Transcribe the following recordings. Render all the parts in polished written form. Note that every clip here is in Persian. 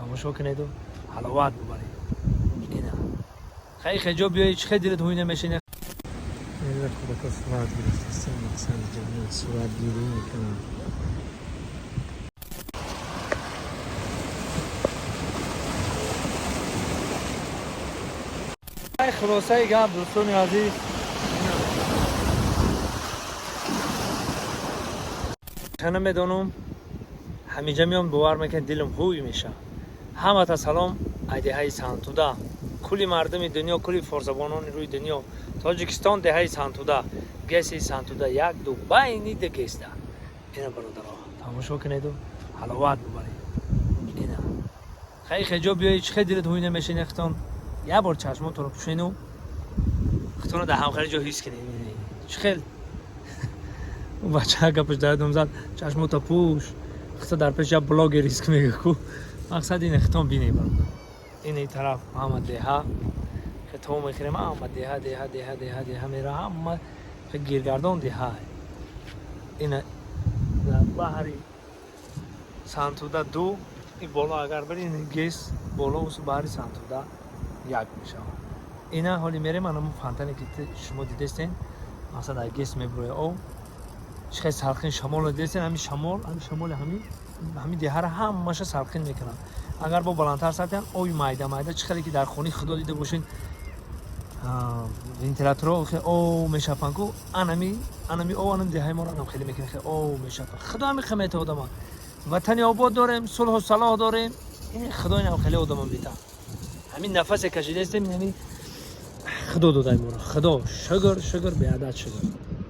تماشا کنید و حلاوت ببرید. اینا خیلی جا بیایید چه دلت هوی نمیشینه. این خودت صورت گرفته مثلا جمعیت صورت گیری میکنم. خلاصه گپ دوستان عزیز، چنم میدونم همیشه میام باور میکنم دلم هوی میشه. همه تا سلام ایده سانتودا، کلی مردم دنیا، کلی فرزبانان روی دنیا، تاجیکستان دهه سانتودا، گسی سانتودا یک دو باینی ده گسته. اینا برادرها تماشا کنید و حلاوت ببرید. اینا خیلی جا بیایید چه دلت هوی نمیشین. اختان یه بار چشمات رو پوشینو اختان در همخری جا حس کنید. چخیل اون بچه گپش دادم زد چشمات پوش اختان در پیش بلاگ ریسک میگه کو مقصد این اختان بینی برادر. این طرف محمد دیها خطو میخریم محمد دیها دیها دیها دیها دیها میره همه گیرگردان دیها. این بحری سانتودا دو این بالا اگر برین گیس بالا و بحری سانتودا یک میشه. اینا حالی میره منم فانتانی که شما دیدستین مثلا در گیس میبروی او چه سرخین شمال دیدستین. همین شمال همین دیها را هم ماشه سرخین میکنن. اگر با بلندتر سرتن اوی مایده چخلی که در خونی خدا دیده باشین ونتیلاتور او میشپن کو انمی او انم دیهای ما رو خیلی میکنه خیلی او میشپن. خدا میخمه تو آدم وطنی آباد داریم، صلح و صلاح داریم. این خدا اینم خیلی آدم بیتا همین نفس کشیده استیم. یعنی خدا دادای ما رو خدا شگر به عدد شگر.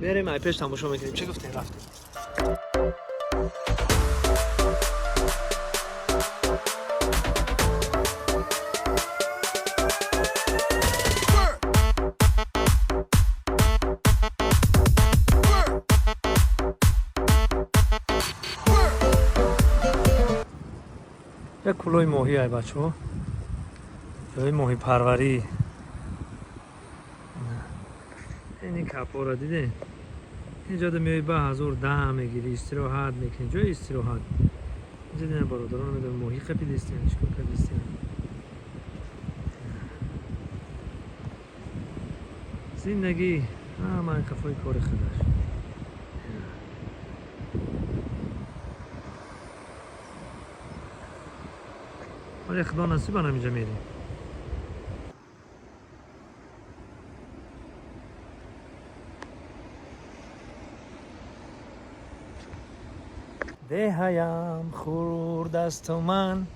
بریم ای پیش تماشا میکنیم چه گفتین رفتیم. یک کلوی ماهی های بچه ها، جای ماهی پروری. اینی کپا را دیده اینجا ده میای به هزار ده میگیری استراحت میکنی. جای استراحت اینجا دیدن برادران میدون ماهی خپی دیستین چکو خپی دیستین. زندگی من کفای کار خودش. ولی خدا نصیب اینجا میریم. دهیم خورد از تو من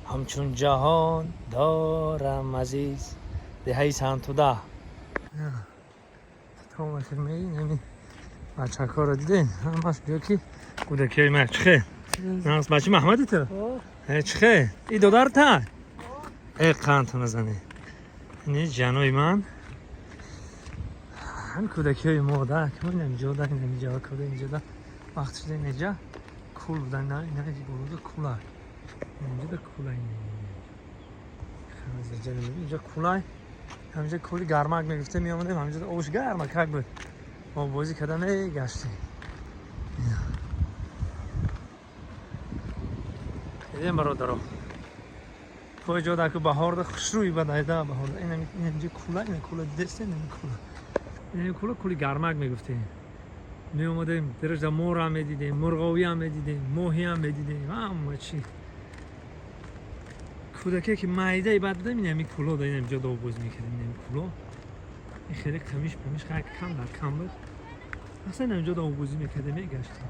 همچون جهان دارم عزیز. دهی سانتودا تو مثل میگی نمی بچه ها رو دیدین همش بیا که کودکی های من چخه ناس بچه محمدی تو چخه ای دو تا ای قند نزنی. این جنوی من هم کودکی های مادر که من اینجا در اینجا کده اینجا در وقت شده اینجا کول بودن. نه اینجا بروده کولای اینجا در کولای اینجا کولای همینجا کولی گرمک میگفته میامدیم همینجا اوش گرمک هک بود ما بازی کردن گشتیم. دیدیم برادرها توی جا در که بهار ده خوشروی بدایده بهار ده. این اینجا کولا دسته این کولا کولی گرمک میگفتیم. می اومدیم درش در مور هم میدیدیم، مرغاوی هم میدیدیم، ماهی هم میدیدیم. همه چی کودکی که معده بعد دادم این کولا داریم اینجا دو باز میکردیم. این کولا این خیلی کمیش خیلی کم بود. اصلا اینجا دو بازی میکردیم میگشتیم.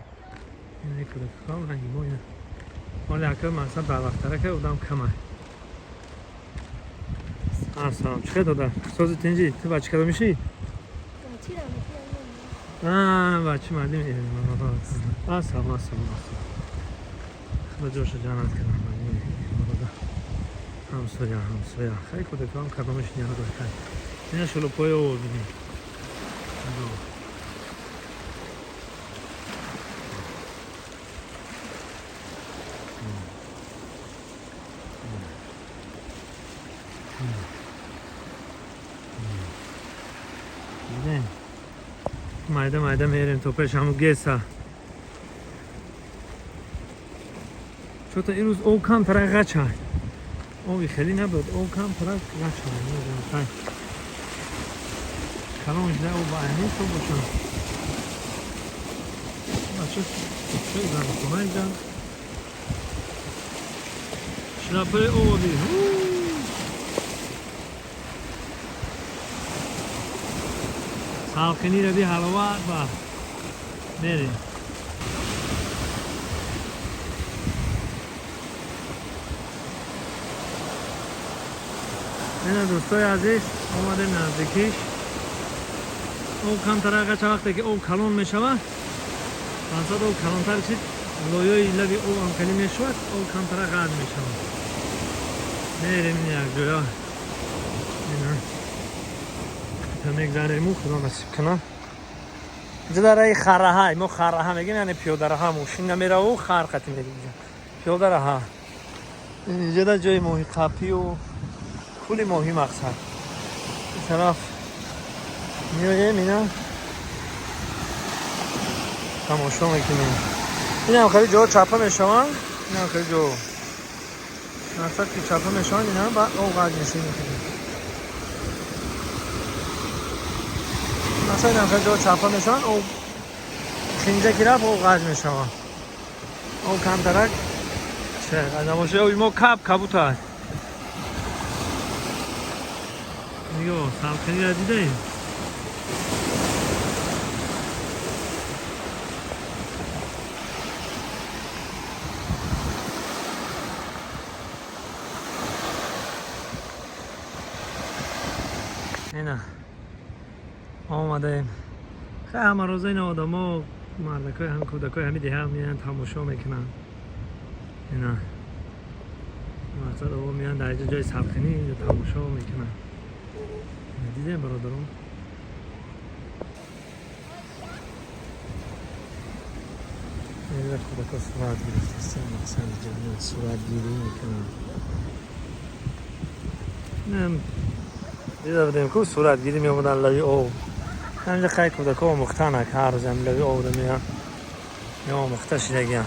این کودک کام رنگی ما اینه حالا اکر مثلا بر وقت ترکه بودم کمه. سلام چه داده؟ سازی تنجی تو بچه کدا میشی؟ بچه مردی میدیم. سلام خدا جوش جانت کنم. همسایه خیلی کودک هم کدامش نیاره داشتن. اینه شلو پای او بینیم. مایده میریم تو پیش همون گیسه. چون تا این روز او کم ترقه چند او خیلی نبود او کم ترک نشد نمیدونم کلامش نه او با اهمیت تو باشم بچه خیلی زن خونه اینجا شنپه او بی سالخینی رو بی حلوات با میری اینا دوستای عزیز اومده نزدیکیش او کمتر اگه چه وقتی که او کلون میشود واسه او کلونتر چید لویای لبی او امکنی میشود او کمتر قد میشود میریم این یک جویا اینا تا میگذاریم خدا نصیب کنه اینجا در ای خره های ما خره ها میگیم یعنی پیاده راه موشین نمیره و خر خطی میره اینجا پیاده راه اینجا در جای ماهی قپی و کلی ماهی مقصد این طرف میایم اینا تماشا میکنیم این هم خیلی جا چپه میشوند این هم خیلی جا نصد که چپه میشوند این هم او قد میشین میکنیم مثلا این هم خیلی جا چپه میشوند او خینجه که رفت او قد میشوند او کم ترک چه از نماشه اوی ما کبوت هست نگاه سالخینی را دیده ایم اینا آمده خیلی همه روزه این آدم ها مردکای هم کودکای همی دیگه هم میان تماشا میکنن اینا مثلا او میان در اینجا جای سالخینی تماشا میکنن دیدیم برادرم این کودکا صورت گرفتستن مثلا جمعیت صورت گیری میکنن نم دیده بودیم که صورت گیری میامدن لوی او همینجا خیلی کودکا مختنه که هر روز هم لوی او رو میان یا مختش دیگه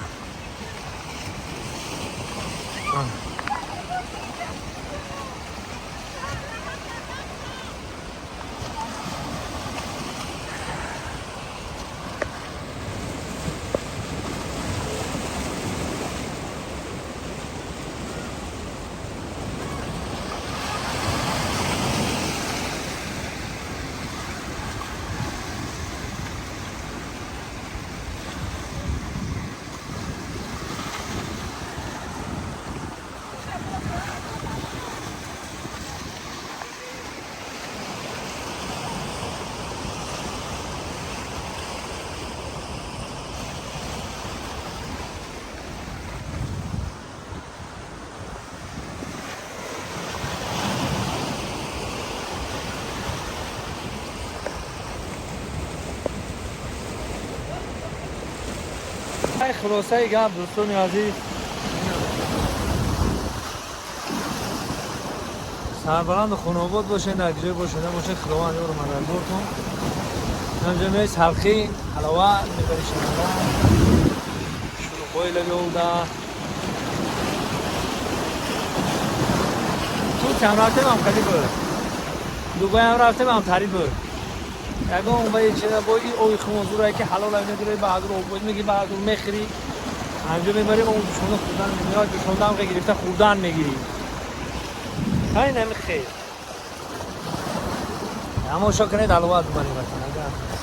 خلاصه گپ دوستان عزیز سربلند خانواده باشین در جای باشین باشین خداوند یار مددگارتون اینجا میای سلخی حلاوه میبری شمالا شلوغای لگوده تو چند رفتیم هم خیلی برد دوبای هم رفتیم هم تری برد یکم اون باید چیزا با این اوی خموزور هایی که حلال هایی نداره بهادر او باید میگی بهادر میخری همجا میبری اون دوشونده خوردن میاد دوشونده هم که گرفته خوردن میگیری خیلی نمی خیر اما شکرنید حلوات بانی بکنه